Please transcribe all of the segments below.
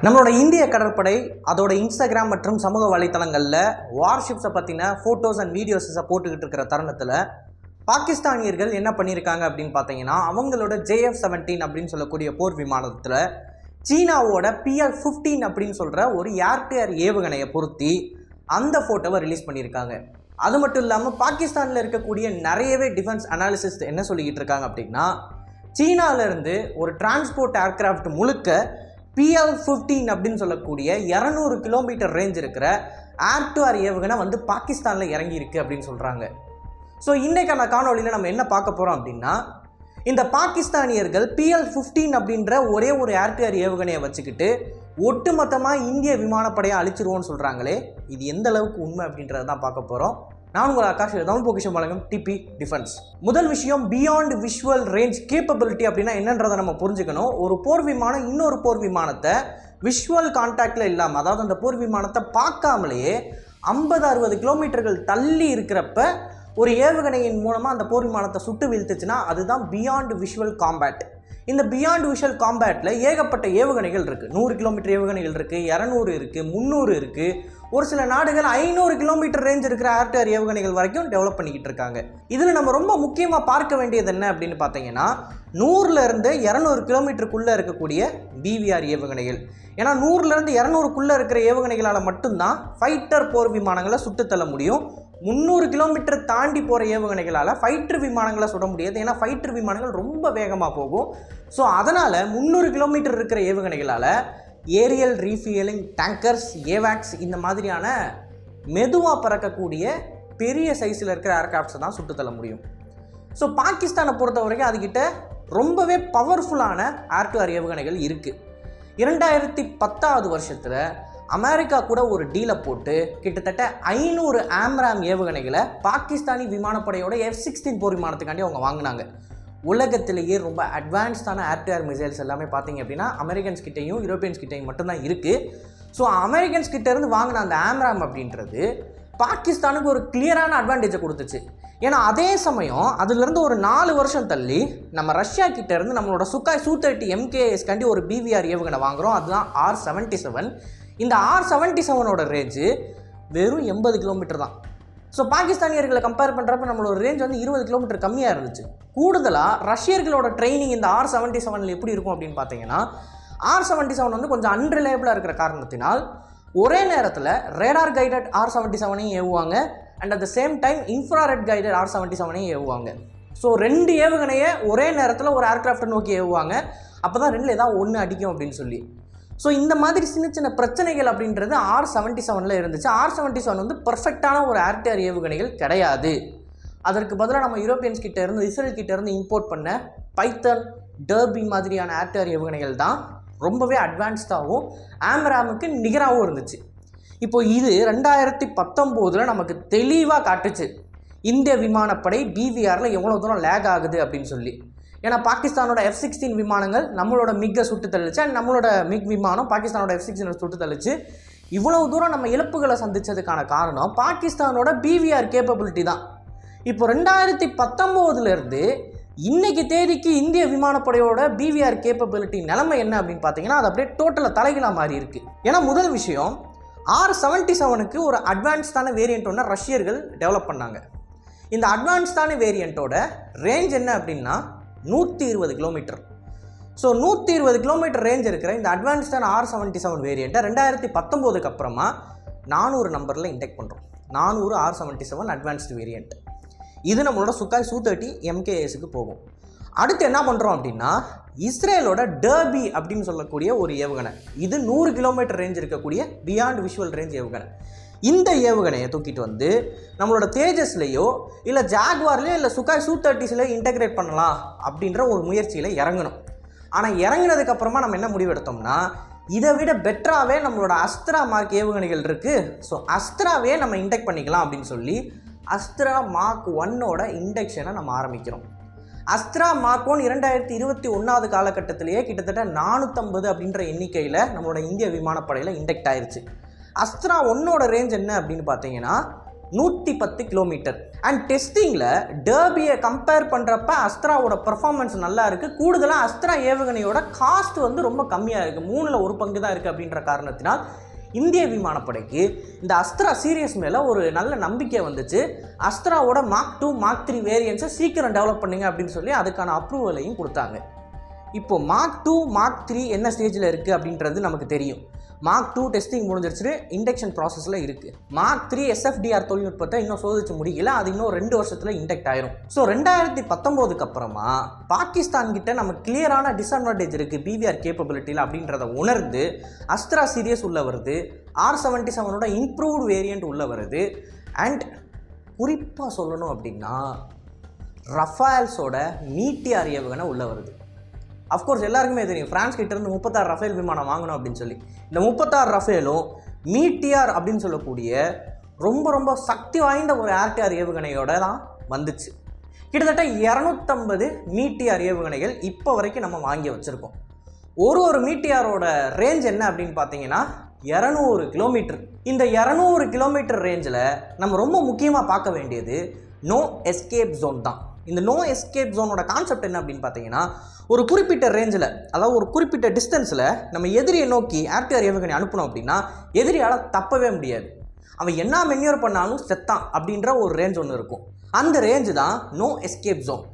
நம்மளோட இந்திய கடற்படை அதோட இன்ஸ்டாகிராம் மற்றும் சமூக வலைத்தளங்களில் வார்ஷிப்ஸை பற்றின ஃபோட்டோஸ் அண்ட் வீடியோஸை போட்டுக்கிட்டு இருக்கிற தருணத்தில் பாகிஸ்தானியர்கள் என்ன பண்ணியிருக்காங்க அப்படின்னு பார்த்தீங்கன்னா, அவங்களோட JF-17 அப்படின்னு சொல்லக்கூடிய போர் விமானத்தில் சீனாவோட PL-15 அப்படின்னு சொல்கிற ஒரு ஏர் டு ஏர் ஏவுகணையை பொருத்தி அந்த ஃபோட்டோவை ரிலீஸ் பண்ணியிருக்காங்க. அது மட்டும் இல்லாமல் பாகிஸ்தானில் இருக்கக்கூடிய நிறையவே டிஃபென்ஸ் அனாலிசிஸ் என்ன சொல்லிக்கிட்டு இருக்காங்க அப்படின்னா, சீனாவிலேருந்து ஒரு டிரான்ஸ்போர்ட் ஏர்கிராஃப்ட் முழுக்க PL-15 அப்படின்னு சொல்லக்கூடிய 200 கிலோமீட்டர் ரேஞ்ச் இருக்கிற ஏர் டு ஏர் ஏவுகணை வந்து பாகிஸ்தானில் இறங்கியிருக்கு அப்படின்னு சொல்கிறாங்க. ஸோ இன்றைக்கான காணொலியில் நம்ம என்ன பார்க்க போகிறோம் அப்படின்னா, இந்த பாகிஸ்தானியர்கள் PL-15 அப்படின்ற ஒரே ஒரு ஏர் டு ஏர் ஏவுகணையை வச்சுக்கிட்டு ஒட்டுமொத்தமாக இந்திய விமானப்படையை அழிச்சிருவோன்னு சொல்கிறாங்களே, இது எந்த அளவுக்கு உண்மை அப்படின்றத தான் பார்க்க போகிறோம். நான் உங்கள் ஆகாஷ், தமிழ் பொக்கிஷம் வழங்கும் TP டிஃபென்ஸ். முதல் விஷயம், பியாண்ட் விஷுவல் ரேஞ்ச் கேப்பபிலிட்டி அப்படின்னா என்னன்றதை நம்ம புரிஞ்சுக்கணும். ஒரு போர் விமானம் இன்னொரு போர் விமானத்தை விஷுவல் கான்டாக்டில் இல்லாமல், அதாவது அந்த போர் விமானத்தை பார்க்காமலேயே 50-60 கிலோமீட்டர்கள் தள்ளி இருக்கிறப்ப ஒரு ஏவுகணையின் மூலமாக அந்த போர் விமானத்தை சுட்டு வீழ்த்துச்சுன்னா அதுதான் பியாண்ட் விஷுவல் காம்பேட். இந்த பியாண்ட் விஷுவல் காம்பேட்டில் ஏகப்பட்ட ஏவுகணைகள் இருக்குது. 100 கிலோமீட்டர் ஏவுகணைகள் இருக்குது, 200 இருக்குது, 300 இருக்குது. ஒரு சில நாடுகள் 500 கிலோமீட்டர் ரேஞ்ச் இருக்கிற ஏர் டு ஏர் ஏவுகணைகள் வரைக்கும் டெவலப் பண்ணிக்கிட்டு இருக்காங்க. இதில் நம்ம ரொம்ப முக்கியமாக பார்க்க வேண்டியது என்ன அப்படின்னு பார்த்தீங்கன்னா, 100லேருந்து 200 கிலோமீட்டருக்குள்ளே இருக்கக்கூடிய BVR ஏவுகணைகள். ஏன்னா 100லேருந்து 200க்குள்ளே இருக்கிற ஏவுகணைகளால் மட்டும்தான் ஃபைட்டர் போர் விமானங்களை சுட்டுத்தள்ள முடியும். 300 கிலோமீட்டர் தாண்டி போகிற ஏவுகணைகளால் ஃபைட்டர் விமானங்களை சுட முடியாது. ஏன்னா ஃபைட்டர் விமானங்கள் ரொம்ப வேகமாக போகும். ஸோ அதனால் 300 கிலோமீட்டர் இருக்கிற ஏவுகணைகளால் ஏரியல் ரீஃபியலிங் டேங்கர்ஸ், ஏவாக்ஸ் இந்த மாதிரியான மெதுவாக பறக்கக்கூடிய பெரிய சைஸில் இருக்கிற ஏர்கிராஃப்ட்ஸை தான் சுட்டுத்தள்ள முடியும். ஸோ பாகிஸ்தானை பொறுத்த வரைக்கும் அதுக்கிட்ட ரொம்பவே பவர்ஃபுல்லான ஏர் டு ஏர் ஏவுகணைகள் இருக்குது. 2010 வருஷத்தில் அமெரிக்கா கூட ஒரு டீலை போட்டு கிட்டத்தட்ட 500 AMRAAM ஏவுகணைகளை பாகிஸ்தானி விமானப்படையோட F-16 போர் விமானத்துக்காண்டி அவங்க வாங்கினாங்க. உலகத்திலேயே ரொம்ப அட்வான்ஸ்டான ஏர் டு ஏர் மிசைல்ஸ் எல்லாமே பார்த்தீங்க அப்படின்னா அமெரிக்கன்ஸ் கிட்டையும் யூரோப்பியன்ஸ் கிட்டையும் மட்டும்தான் இருக்குது. ஸோ அமெரிக்கன்ஸ் கிட்டேருந்து வாங்கின அந்த AMRAAM அப்படின்றது பாகிஸ்தானுக்கு ஒரு கிளியரான அட்வான்டேஜை கொடுத்துச்சு. ஏன்னா அதே சமயம் அதுலேருந்து ஒரு 4 வருஷம் தள்ளி நம்ம ரஷ்யா கிட்டேருந்து நம்மளோட சுக்காய் Su-30 MKS காண்டி ஒரு BVR ஏவுகணை வாங்குகிறோம். அதுதான் R-77. இந்த R-77ஓட ரேஞ்சு வெறும் 80 கிலோமீட்டர் தான். ஸோ பாகிஸ்தானியர்களை கம்பேர் பண்ணுறப்ப நம்மளோட ரேஞ்ச் வந்து 20 கிலோமீட்டர் கம்மியாக இருந்துச்சு. கூடுதலாக ரஷ்யர்களோட ட்ரைனிங் இந்த R-77 எப்படி இருக்கும் அப்படின்னு பார்த்தீங்கன்னா, R-77 வந்து கொஞ்சம் அன்ரிலையபிளாக இருக்கிற காரணத்தினால் ஒரே நேரத்தில் ரேடார் கைடட் R-77ஐயும் ஏவுவாங்க, and at the same time infrared guided R-77ஐயும் ஏவுவாங்க. ஸோ 2 ஏவுகணையை ஒரே நேரத்தில் ஒரு ஏர்கிராஃப்டை நோக்கி ஏவுவாங்க. அப்போ தான் 2ல் ஏதாவது ஒன்று அடிக்கும் அப்படின்னு சொல்லி. ஸோ இந்த மாதிரி சின்ன சின்ன பிரச்சனைகள் அப்படின்றது R-77ல் இருந்துச்சு. R-77 வந்து பர்ஃபெக்டான ஒரு ஏர் டு ஏர் ஏவுகணைகள் கிடையாது. அதற்கு பதிலாக நம்ம யூரோப்பியன்ஸ் கிட்ட இருந்து, இஸ்ரேல் கிட்ட இருந்து இம்போர்ட் பண்ண பைத்தன், டர்பி மாதிரியான ஏர் டு ஏர் ஏவுகணைகள் தான் ரொம்பவே அட்வான்ஸ்டாகவும் AMRAAMக்கு நிகராகவும் இருந்துச்சு. இப்போ இது 2019 நமக்கு தெளிவாக காட்டுச்சு இந்திய விமானப்படை BVRல எவ்வளோ தூரம் லேக் ஆகுது அப்படின்னு சொல்லி. ஏன்னா பாகிஸ்தானோட F-16 விமானங்கள் நம்மளோட மிக்கை சுட்டு தள்ளிச்சு, அண்ட் நம்மளோட மிக் விமானம் பாகிஸ்தானோட F-16 சுட்டு தள்ளிச்சு. இவ்வளவு தூரம் நம்ம இழப்புகளை சந்தித்ததுக்கான காரணம் பாகிஸ்தானோட BVR கேப்பபிலிட்டி தான். இப்போ 2019லேருந்து இன்னைக்கு தேதிக்கு இந்திய விமானப்படையோட BVR கேப்பபிலிட்டி நிலைமை என்ன அப்படின்னு பார்த்தீங்கன்னா, அது அப்படியே டோட்டலாக தலைகீழாக மாறி இருக்குது. ஏன்னா முதல் விஷயம், R-77க்கு ஒரு அட்வான்ஸ்டான வேரியண்ட் ஒன்று ரஷ்யர்கள் டெவலப் பண்ணாங்க. இந்த அட்வான்ஸ்டான வேரியண்ட்டோட ரேஞ்ச் என்ன அப்படின்னா 120 கிலோமீட்டர். ஸோ 120 கிலோமீட்டர் ரேஞ்ச் இருக்கிற இந்த அட்வான்ஸ்டான R-77 வேரியண்ட்டை 2019க்கு அப்புறமா 400 நம்பரில் இன்டெக்ட் பண்ணுறோம். 400 R-77 அட்வான்ஸ்டு வேரியண்ட். இது நம்மளோட சுக்காய் Su-30 MKSக்கு போகும். அடுத்து என்ன பண்ணுறோம் அப்படின்னா, இஸ்ரேலோட டர்பி அப்படின்னு சொல்லக்கூடிய ஒரு ஏவுகணை. இது 100 கிலோமீட்டர் ரேஞ்ச் இருக்கக்கூடிய பியாண்ட் விஷுவல் ரேஞ்ச் ஏவுகணை. இந்த ஏவுகணையை தூக்கிட்டு வந்து நம்மளோட தேஜஸ்லையோ இல்லை ஜாக்வார்லையோ இல்லை சுக்காய் Su-30 இன்டெகிரேட் பண்ணலாம் அப்படின்ற ஒரு முயற்சியில் இறங்கணும். ஆனால் இறங்கினதுக்கப்புறமா நம்ம என்ன முடிவெடுத்தோம்னா, இதை விட பெட்டராகவே நம்மளோட அஸ்த்ரா மார்க் ஏவுகணைகள் இருக்குது, ஸோ அஸ்த்ராவே நம்ம இன்டெக்ட் பண்ணிக்கலாம் அப்படின்னு சொல்லி அஸ்த்ரா மார்க் 1ஓட இண்டக்ஷனை நம்ம ஆரம்பிக்கிறோம். அஸ்த்ரா மார்க் 1 2021 காலகட்டத்திலேயே கிட்டத்தட்ட 450 அப்படின்ற எண்ணிக்கையில் நம்மளோட இந்திய விமானப்படையில் இண்டெக்ட் ஆயிடுச்சு. அஸ்த்ரா 1ஓட ரேஞ்ச் என்ன அப்படின்னு பார்த்தீங்கன்னா 110 கிலோமீட்டர். அண்ட் டெஸ்டிங்கில் டர்பியை கம்பேர் பண்ணுறப்ப அஸ்த்ராவோட பர்ஃபார்மன்ஸ் நல்லா இருக்குது. கூடுதலாக அஸ்த்ரா ஏவுகணையோட காஸ்ட் வந்து ரொம்ப கம்மியாக இருக்குது, 3ல் 1 பங்கு தான் இருக்குது. அப்படின்ற காரணத்தினால் இந்திய விமானப்படைக்கு இந்த அஸ்த்ரா சீரியஸ் மேலே ஒரு நல்ல நம்பிக்கை வந்துச்சு. அஸ்த்ராவோட மார்க் 2 மார்க் 3 வேரியன்ஸை சீக்கிரம் டெவலப் பண்ணுங்க அப்படின்னு சொல்லி அதுக்கான அப்ரூவலையும் கொடுத்தாங்க. இப்போது மார்க் 2 மார்க் 3 என்ன ஸ்டேஜில் இருக்குது அப்படின்றது நமக்கு தெரியும். மார்க் 2 டெஸ்டிங் முடிஞ்சிருச்சு, இண்டக்ஷன் ப்ராசஸில் இருக்குது. மார்க் 3 SFDR தொழில்நுட்பத்தை இன்னும் சோதிச்சு முடியல, அது இன்னும் 2 வருஷத்தில் இண்டக்ட் ஆயிரும். ஸோ 2019 அப்புறமா பாகிஸ்தான் கிட்ட நம்ம கிளியரான டிஸ்அட்வான்டேஜ் இருக்குது பிவிஆர் கேப்பபிலிட்டியில் அப்படின்றத உணர்ந்து அஸ்த்ரா சீரியஸ் உள்ள வருது, R77ஓட இம்ப்ரூவ்டு வேரியண்ட் உள்ள வருது. அண்ட் குறிப்பாக சொல்லணும் அப்படின்னா ரஃபேல்ஸோட மீட்டியார் ஏவுகணை உள்ள வருது. அஃப்கோர்ஸ் எல்லாருக்குமே தெரியும் ஃப்ரான்ஸ் கிட்டேருந்து 36 ரஃபேல் விமானம் வாங்கணும் அப்படின்னு சொல்லி. இந்த 36 ரஃபேலும் மீட்டியார் அப்படின்னு சொல்லக்கூடிய ரொம்ப ரொம்ப சக்தி வாய்ந்த ஒரு ஏர்டிஆர் ஏவுகணையோட தான் வந்துச்சு. கிட்டத்தட்ட 250 மீட்டியார் ஏவுகணைகள் இப்போ வரைக்கும் நம்ம வாங்கி வச்சுருக்கோம். ஒரு மீட்டியாரோட ரேஞ்ச் என்ன அப்படின்னு பார்த்தீங்கன்னா 200 கிலோமீட்டர். இந்த 200 கிலோமீட்டர் ரேஞ்சில் நம்ம ரொம்ப முக்கியமாக பார்க்க வேண்டியது நோ எஸ்கேப் ஜோன் தான். இந்த நோ எஸ்கேப் ஜோனோட கான்செப்ட் என்ன அப்படின்னு பார்த்தீங்கன்னா, ஒரு குறிப்பிட்ட ரேஞ்சில், அதாவது ஒரு குறிப்பிட்ட டிஸ்டன்ஸில் நம்ம எதிரியை நோக்கி ஏர்டிஆர் ஏவுகணை அனுப்பணும் அப்படின்னா எதிரியால் தப்பவே முடியாது. அவன் என்ன மென்யூர் பண்ணாலும் செத்தான் அப்படின்ற ஒரு ரேஞ்ச் ஒன்று இருக்கும். அந்த ரேஞ்சு தான் நோ எஸ்கேப் ஜோன்.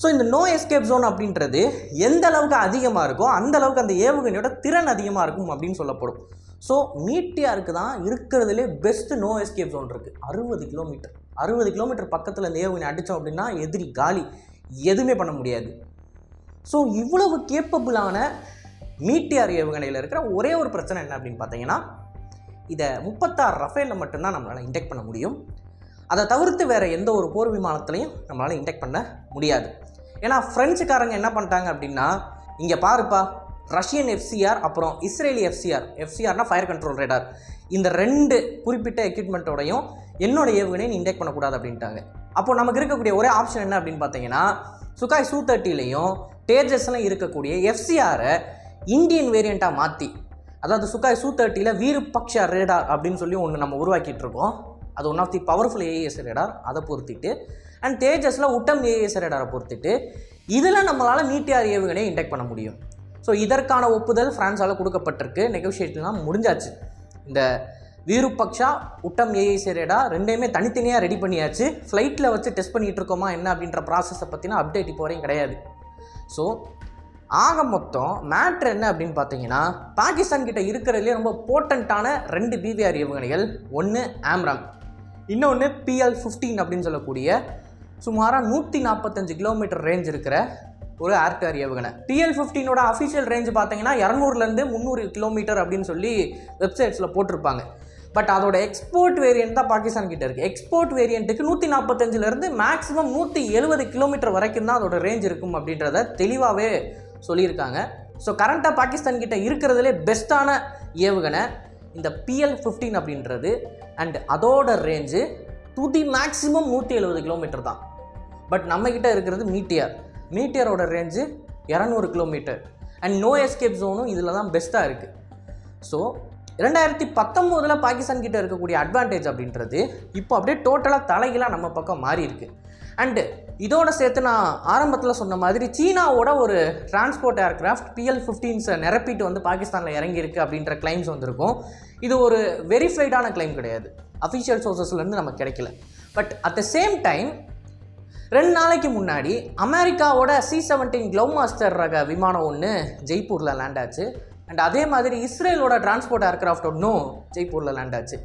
ஸோ இந்த நோ எஸ்கேப் ஜோன் அப்படின்றது எந்த அளவுக்கு அதிகமாக இருக்கோ அந்த அளவுக்கு அந்த ஏவுகணையோட திறன் அதிகமாக இருக்கும் அப்படின்னு சொல்லப்படும். ஸோ மீட்டியாருக்கு தான் இருக்கிறதுலே பெஸ்ட்டு நோ எஸ்கேப் ஜோன் இருக்குது. 60 கிலோமீட்டர் பக்கத்தில் இந்த ஏவுகணை அடித்தோம் அப்படின்னா எதிரி காலி, எதுவுமே பண்ண முடியாது. ஸோ இவ்வளவு கேப்பபிளான மீட்டியார் ஏவுகணையில் இருக்கிற ஒரே ஒரு பிரச்சனை என்ன அப்படின்னு பார்த்தீங்கன்னா, இதை 36 ரஃபேலில் மட்டும்தான் நம்மளால் இன்டெக்ட் பண்ண முடியும். அதை தவிர்த்து வேறு எந்த ஒரு போர் விமானத்துலையும் நம்மளால் இன்டெக்ட் பண்ண முடியாது. ஏன்னா ஃப்ரெஞ்சுக்காரங்க என்ன பண்ணிட்டாங்க அப்படின்னா, இங்கே பாருப்பா ரஷ்யன் FCR அப்புறம் இஸ்ரேலி FCRனா ஃபயர் கண்ட்ரோல் ரேடார், இந்த 2 குறிப்பிட்ட எக்யூப்மெண்ட்டோடையும் என்னோட ஏவுகணையை நீ இன்டெக்ட் பண்ணக்கூடாது அப்படின்ட்டாங்க. அப்போது நமக்கு இருக்கக்கூடிய ஒரே ஆப்ஷன் என்ன அப்படின்னு பார்த்தீங்கன்னா, சுகாய் Su-30லையும் தேஜஸ்லாம் இருக்கக்கூடிய FCRை இந்தியன் வேரியண்ட்டாக மாற்றி, அதாவது சுகாய் Su-30ல வீருபக்ஷா ரேடார் அப்படின்னு சொல்லி ஒன்று நம்ம உருவாக்கிட்டு இருக்கோம். அது one of the powerful AES radar, அதை பொறுத்திட்டு அண்ட் தேஜஸில் உட்டம் AES ரேடாரை பொறுத்திட்டு இதில் நம்மளால் மீட்டியார் ஏவுகணையை இன்டெக்ட் பண்ண முடியும். ஸோ இதற்கான ஒப்புதல் ஃப்ரான்ஸால் கொடுக்கப்பட்டிருக்கு, நெகோஷியேஷன்லாம் முடிஞ்சாச்சு. இந்த வீருபக்ஷா உட்டம் AES ரேடார் ரெண்டையுமே தனித்தனியாக ரெடி பண்ணியாச்சு. ஃப்ளைட்டில் வச்சு டெஸ்ட் பண்ணிகிட்டு இருக்கோமா என்ன அப்படின்ற ப்ராசஸை பற்றினா அப்டேட் இப்போ வரையும் கிடையாது. ஸோ ஆக மொத்தம் மேட்ரு என்ன அப்படின்னு பார்த்தீங்கன்னா, பாகிஸ்தான் கிட்ட இருக்கிறதுலே ரொம்ப போர்ட்டண்ட்டான 2 பிவிஆர் ஏவுகணைகள், ஒன்று ஆம்ராம், இன்னொன்று PL-15 அப்படின்னு சொல்லக்கூடிய சுமாராக 145 கிலோமீட்டர் ரேஞ்ச் இருக்கிற ஒரு ஏர்டிஆர் ஏவுகணை. PL-15ஓட அஃபிஷியல் ரேஞ்ச் பார்த்தீங்கன்னா 200லேருந்து 300 கிலோமீட்டர் அப்படின்னு சொல்லி வெப்சைட்ஸில் போட்டிருப்பாங்க. பட் அதோட எக்ஸ்போர்ட் வேரியன்ட் தான் பாகிஸ்தான் கிட்ட இருக்குது. எக்ஸ்போர்ட் வேரியண்ட்டுக்கு 145லேருந்து மேக்ஸிமம் 170 கிலோமீட்டர் வரைக்கும் தான் அதோட ரேஞ்ச் இருக்கும் அப்படின்றத தெளிவாகவே சொல்லியிருக்காங்க. ஸோ கரண்ட்டாக பாகிஸ்தான் கிட்ட இருக்கிறதுலே பெஸ்ட்டான ஏவுகணை இந்த PL-15 அப்படின்றது. அண்ட் அதோட range to the maximum 170 kilometre தான். பட் நம்மக்கிட்ட இருக்கிறது மீட்டியரோட range 200 kilometre. And no escape ஜோனும் இதில் தான் பெஸ்ட்டாக இருக்குது. ஸோ 2019 பாகிஸ்தான் கிட்ட இருக்கக்கூடிய அட்வான்டேஜ் அப்படின்றது இப்போ அப்படியே டோட்டலாக தலைகளாக நம்ம பக்கம் மாறி இருக்கு. அண்டு இதோட சேர்த்து நான் ஆரம்பத்தில் சொன்ன மாதிரி சீனாவோட ஒரு டிரான்ஸ்போர்ட் ஏர்க்ராஃப்ட் PL-15 நிரப்பிட்டு வந்து பாகிஸ்தானில் இறங்கியிருக்கு அப்படின்ற கிளைம்ஸ் வந்திருக்கும். இது ஒரு வெரிஃபைடான கிளைம் கிடையாது, அஃபிஷியல் சோர்சஸ்லேருந்து நமக்கு கிடைக்கல. But at the same time 2 நாளைக்கு முன்னாடி அமெரிக்காவோட C-17 க்ளோவ்மாஸ்டர் ரக விமானம் ஒன்று ஜெய்ப்பூரில் லேண்ட் ஆச்சு. அண்ட் அதே மாதிரி இஸ்ரேலோட டிரான்ஸ்போர்ட் ஏர்க்ராஃப்ட் ஒன்றும் ஜெய்ப்பூரில் லேண்ட் ஆச்சு.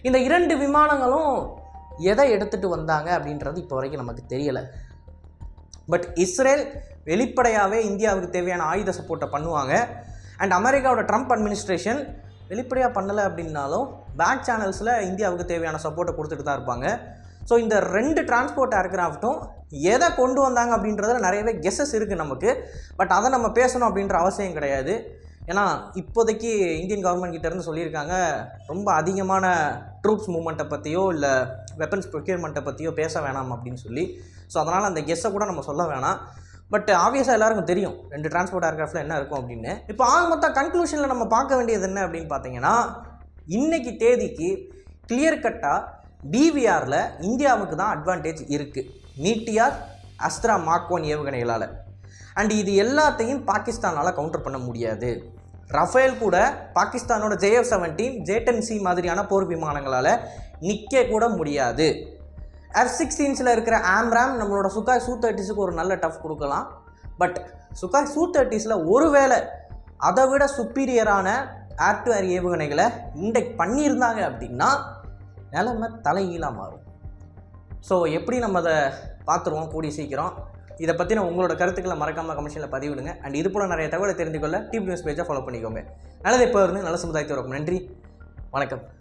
இந்த 2 விமானங்களும் எதை எடுத்துகிட்டு வந்தாங்க அப்படின்றது இப்போ வரைக்கும் நமக்கு தெரியலை. பட் இஸ்ரேல் வெளிப்படையாகவே இந்தியாவுக்கு தேவையான ஆயுத சப்போர்ட்டை பண்ணுவாங்க. அண்ட் அமெரிக்காவோட ட்ரம்ப் அட்மினிஸ்ட்ரேஷன் வெளிப்படையாக பண்ணலை அப்படின்னாலும் பேக் சேனல்ஸில் இந்தியாவுக்கு தேவையான சப்போர்ட்டை கொடுத்துட்டு தான் இருப்பாங்க. ஸோ இந்த 2 டிரான்ஸ்போர்ட் ஏர்க்ராஃப்ட்டும் எதை கொண்டு வந்தாங்க அப்படின்றதுல நிறையவே கெஸ்ஸஸ் இருக்குது நமக்கு. பட் அதை நம்ம பேசணும் அப்படின்ற அவசியம் கிடையாது. ஏன்னா இப்போதைக்கு இந்தியன் கவர்மெண்ட் கிட்டேருந்து சொல்லியிருக்காங்க, ரொம்ப அதிகமான ட்ரூப்ஸ் மூவ்மெண்ட்டை பற்றியோ இல்லை வெப்பன்ஸ் ப்ரொக்யூர்மெண்ட்டை பற்றியோ பேச வேணாம் அப்படின்னு சொல்லி. ஸோ அதனால் அந்த கெஸ்ஸை கூட நம்ம சொல்ல வேணாம். பட் ஆப்வியஸாக எல்லாருக்கும் தெரியும் 2 டிரான்ஸ்போர்ட் ஏர்க்ராஃப்டில் என்ன இருக்கும் அப்படின்னு. இப்போ ஆக மொத்தம் கன்க்ளூஷனில் நம்ம பார்க்க வேண்டியது என்ன அப்படின்னு பார்த்தீங்கன்னா, இன்றைக்கி தேதிக்கு கிளியர் கட்டாக பிவிஆரில் இந்தியாவுக்கு தான் அட்வான்டேஜ் இருக்குது மீட்டியார் அஸ்த்ரா மார்க் 1 ஏவுகணைகளால். அண்ட் இது எல்லாத்தையும் பாகிஸ்தானால் கவுண்டர் பண்ண முடியாது. ரஃபேல் கூட பாகிஸ்தானோட JF-17 J-10C மாதிரியான போர் விமானங்களால் நிற்க கூட முடியாது. F-16ஸில் இருக்கிற ஆம்ராம் நம்மளோட சுகாய் Su-30ஸுக்கு ஒரு நல்ல டஃப் கொடுக்கலாம். பட் சுகாய் Su-30ஸில் ஒருவேளை அதை விட சுப்பீரியரான ஏர் டு ஏர் ஏவுகணைகளை இண்டெக்ட் பண்ணியிருந்தாங்க அப்படின்னா நிலைமை தலைகீழாக மாறும். ஸோ எப்படி நம்ம அதை பார்த்துருவோம் கூடிய சீக்கிரம். இதை பற்றின உங்களோட கருத்துக்களை மறக்காமல் கமெண்ட்ஸில் பதிவிடுங்க. அண்ட் இது போல் நிறைய தகவலை தெரிந்து கொள்ள டிவி நியூஸ் பேஜை ஃபாலோ பண்ணிக்கோங்க. நல்லது இப்போ இருந்து நல்ல சமுதாயத்தை வரும். நன்றி, வணக்கம்.